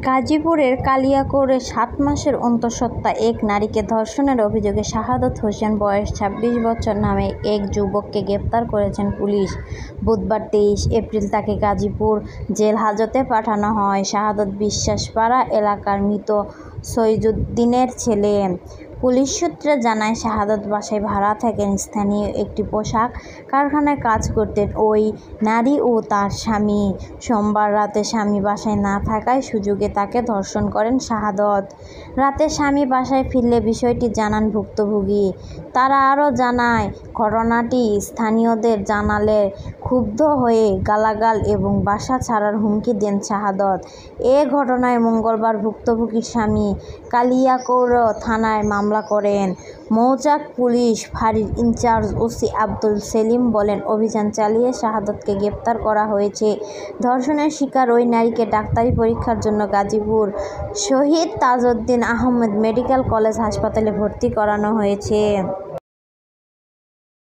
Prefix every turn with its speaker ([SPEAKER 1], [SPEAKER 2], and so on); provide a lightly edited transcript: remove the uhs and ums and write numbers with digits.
[SPEAKER 1] গাজীপুরের কালিয়াকৈরে ৭ মাসের অন্তঃসত্ত্বা এক নারীকে ধর্ষণের অভিযোগে শাহাদত হোসেন বয়স ২৬ বছর নামে এক যুবককে গ্রেপ্তার করেছেন পুলিশ। বুধবার ২৩ এপ্রিল তাকে গাজীপুর জেল হাজতে পাঠানো হয়। শাহাদত বিশ্বাসপাড়া এলাকার মৃত সইজুদ্দিনের ছেলে। পুলিশ সূত্রে জানায়, শাহাদত বাসায় ভাড়া থাকেন। স্থানীয় একটি পোশাক কারখানায় কাজ করতেন ওই নারী ও তার স্বামী। সোমবার রাতে স্বামী বাসায় না থাকায় সুযোগে তাকে ধর্ষণ করেন শাহাদত। রাতে স্বামী বাসায় ফিরলে বিষয়টি জানান ভুক্তভোগী। তারা আরও জানায়, ঘটনাটি স্থানীয়দের জানালে ক্ষুব্ধ হয়ে গালাগাল এবং বাসা ছাড়ার হুমকি দেন শাহাদত। এ ঘটনায় মঙ্গলবার ভুক্তভোগীর স্বামী কালিয়াকৈর থানায় মামলা করেন। মৌচাক পুলিশ ফাঁড়ির ইনচার্জ ওসি আব্দুল সেলিম বলেন, অভিযান চালিয়ে শাহাদতকে গ্রেপ্তার করা হয়েছে। ধর্ষণের শিকার ওই নারীকে ডাক্তারি পরীক্ষার জন্য গাজীপুর শহীদ তাজউদ্দিন আহমেদ মেডিকেল কলেজ হাসপাতালে ভর্তি করানো হয়েছে।